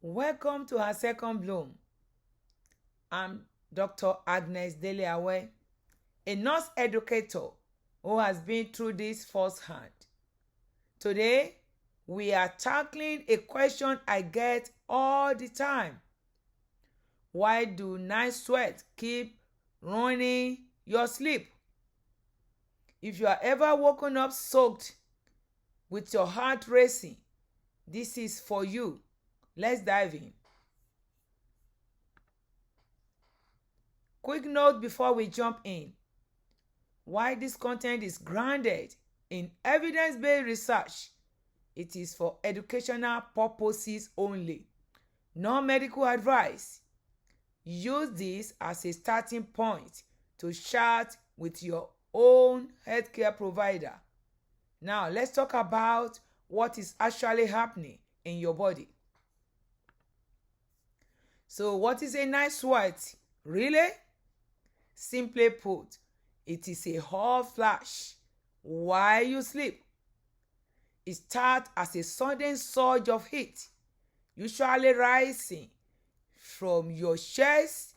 Welcome to our second bloom. I'm Dr. Agnes Deleawe, a nurse educator who has been through this firsthand. Today, we are tackling a question I get all the time. Why do night sweats keep ruining your sleep? If you are ever woken up soaked with your heart racing, this is for you. Let's dive in. Quick note before we jump in. While this content is grounded in evidence-based research, it is for educational purposes only, no medical advice. Use this as a starting point to chat with your own healthcare provider. Now, let's talk about what is actually happening in your body. So, what is a night sweat? Really? Simply put, it is a hot flash while you sleep. It starts as a sudden surge of heat, usually rising from your chest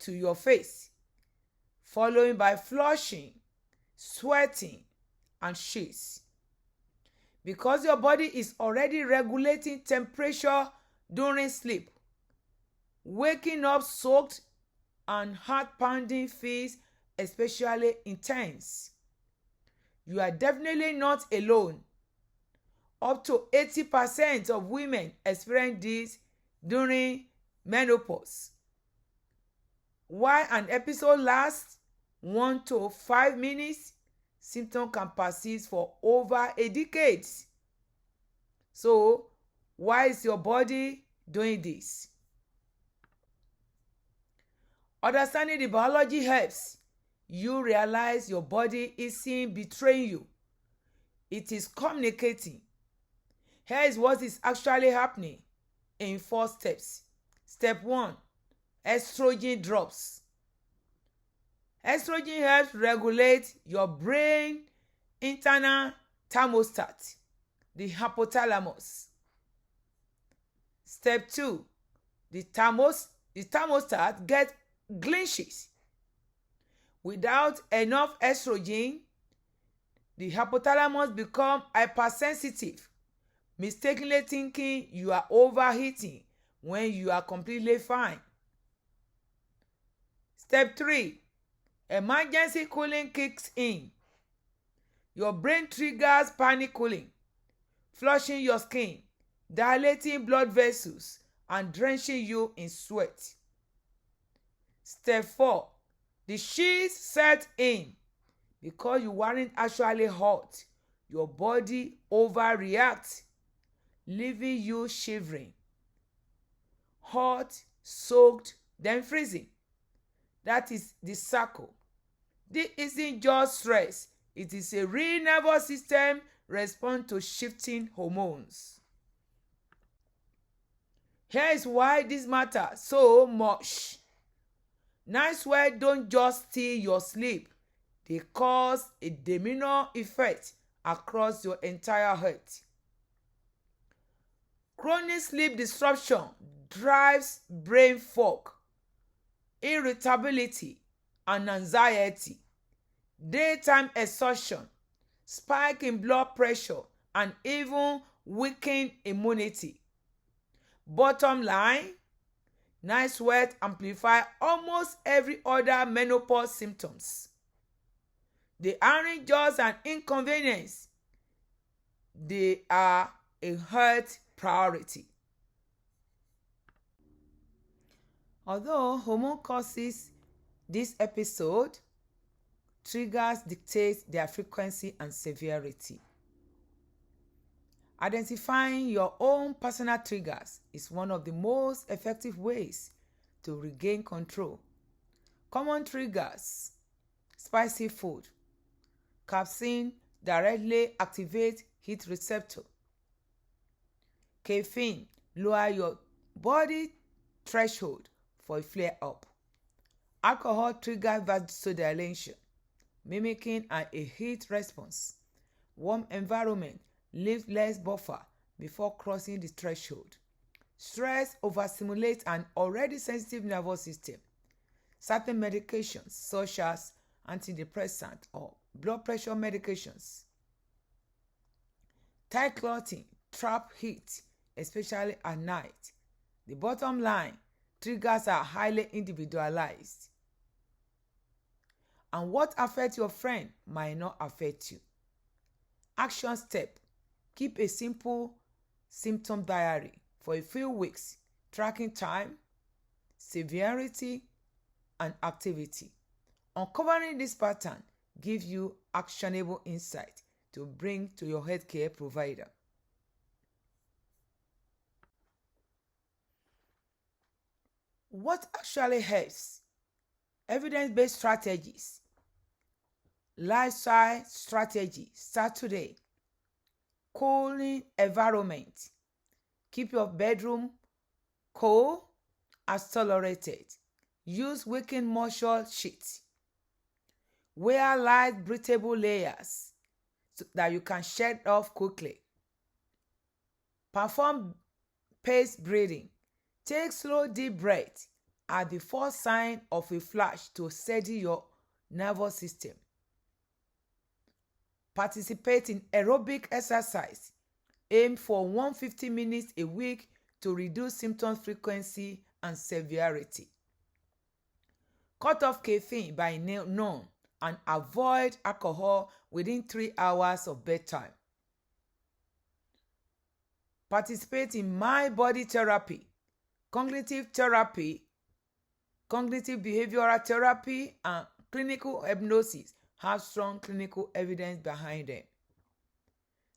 to your face, followed by flushing, sweating, and shivers. Because your body is already regulating temperature during sleep, waking up soaked and heart-pounding feels especially intense. You are definitely not alone. Up to 80% of women experience this during menopause. While an episode lasts 1 to 5 minutes, symptoms can persist for over a decade. So, why is your body doing this? Understanding the biology helps you realize your body isn't betraying you. It is communicating. Here is what is actually happening in 4 steps. Step 1, estrogen drops. Estrogen helps regulate your brain internal thermostat, the hypothalamus. Step 2, the thermostat gets glitches. Without enough estrogen, the hypothalamus becomes hypersensitive, mistakenly thinking you are overheating when you are completely fine. Step 3, emergency cooling kicks in. Your brain triggers panic cooling, flushing your skin, dilating blood vessels, and drenching you in sweat. Step 4, the shivers set in. Because you weren't actually hot, your body overreacts, leaving you shivering. Hot, soaked, then freezing. That is the cycle. This isn't just stress, it is a real nervous system response to shifting hormones. Here is why this matters so much. Night sweats don't just steal your sleep, they cause a domino effect across your entire health. Chronic sleep disruption drives brain fog, irritability, and anxiety, daytime exhaustion, spike in blood pressure, and even weakened immunity. Bottom line, night sweats amplify almost every other menopause symptoms. They aren't just an inconvenience, they are a health priority. Although hormone causes this episode, triggers dictate their frequency and severity. Identifying your own personal triggers is one of the most effective ways to regain control. Common triggers: spicy food. Caffeine directly activates heat receptor. Caffeine lower your body threshold for a flare-up. Alcohol triggers vasodilation, mimicking a heat response. Warm environment leaves less buffer before crossing the threshold. Stress overstimulates an already sensitive nervous system. Certain medications, such as antidepressant or blood pressure medications, tight clothing, trap heat, especially at night. The bottom line, triggers are highly individualized. And what affects your friend might not affect you. Action step: keep a simple symptom diary for a few weeks, tracking time, severity, and activity. Uncovering this pattern gives you actionable insight to bring to your healthcare provider. What actually helps? Evidence-based strategies. Lifestyle strategy. Start today. Cooling environment. Keep your bedroom cool as tolerated. Use wicking moisture sheets. Wear light breathable layers so that you can shed off quickly. Perform paced breathing. Take slow deep breaths at the first sign of a flash to steady your nervous system. Participate in aerobic exercise. Aim for 150 minutes a week to reduce symptom frequency and severity. Cut off caffeine by noon and avoid alcohol within 3 hours of bedtime. Participate in mind body therapy, cognitive therapy, cognitive behavioral therapy, and clinical hypnosis have strong clinical evidence behind them.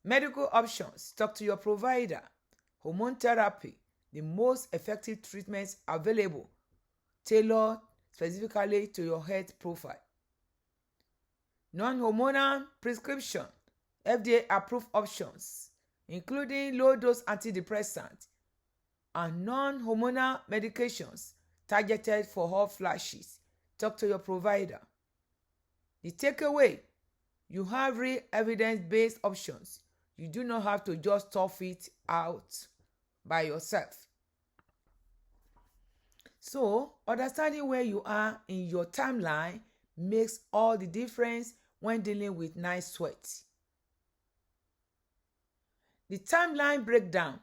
Medical options: talk to your provider. Hormone therapy, the most effective treatments available, tailored specifically to your health profile. Non-hormonal prescription, FDA-approved options, including low-dose antidepressants and non-hormonal medications targeted for hot flashes. Talk to your provider. The takeaway: you have real evidence-based options. You do not have to just tough it out by yourself. So, understanding where you are in your timeline makes all the difference when dealing with night sweats. The timeline breakdown: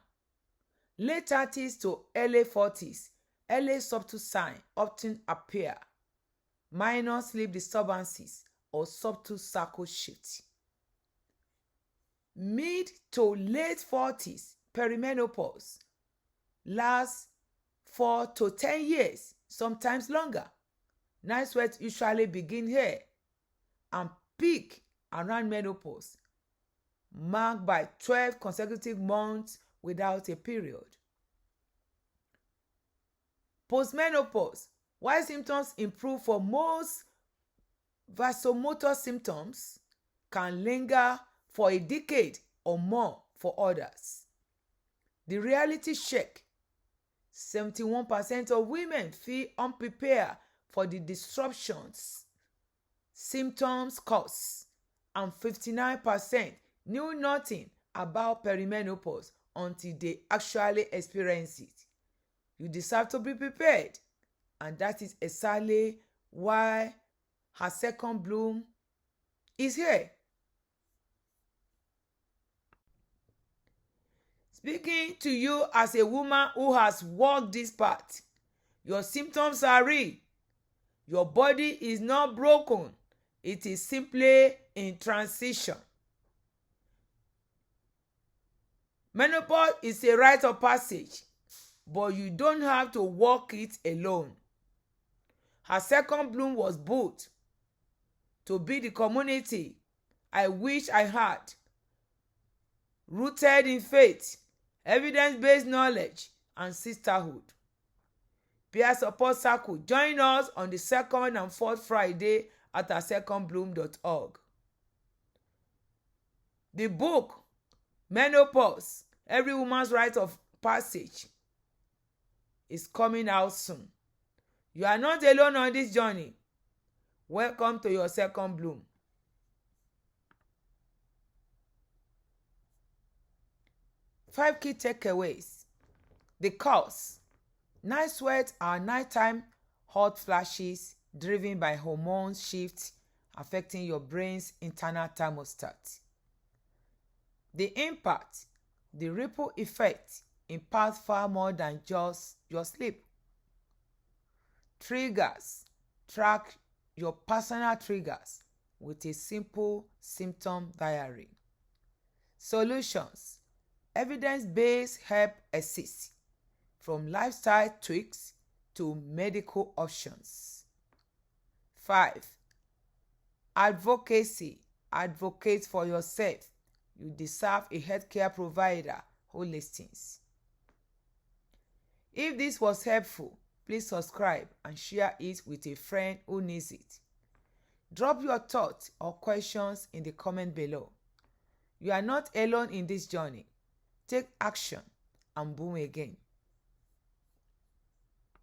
late 30s to early 40s, early subtle signs often appear, minor sleep disturbances or subtle cycle shifts. Mid to late 40s, perimenopause, lasts 4 to 10 years, sometimes longer. Night sweats usually begin here and peak around menopause, marked by 12 consecutive months without a period. Postmenopause: while symptoms improve for most, vasomotor symptoms can linger for a decade or more for others. The reality check: 71% of women feel unprepared for the disruptions symptoms cause, and 59% knew nothing about perimenopause until they actually experience it. You deserve to be prepared, and that is exactly why her second bloom is here. Speaking to you as a woman who has walked this path, your symptoms are real. Your body is not broken. It is simply in transition. Menopause is a rite of passage, but you don't have to walk it alone. Her second bloom was built to be the community I wish I had, rooted in faith, evidence-based knowledge, and sisterhood. Peer support circle. Join us on the second and fourth Friday at oursecondbloom.org. The book, Menopause, Every Woman's Rite of Passage, is coming out soon. You are not alone on this journey. Welcome to your second bloom. Five key takeaways. The cause. Night sweats are nighttime hot flashes driven by hormone shifts affecting your brain's internal thermostat. The impact. The ripple effect impacts far more than just your sleep. Triggers. Track your personal triggers with a simple symptom diary. Solutions. Evidence-based help exists, from lifestyle tweaks to medical options. 5. Advocacy. Advocate for yourself. You deserve a healthcare provider who listens. If this was helpful, please subscribe and share it with a friend who needs it. Drop your thoughts or questions in the comment below. You are not alone in this journey. Take action and boom again.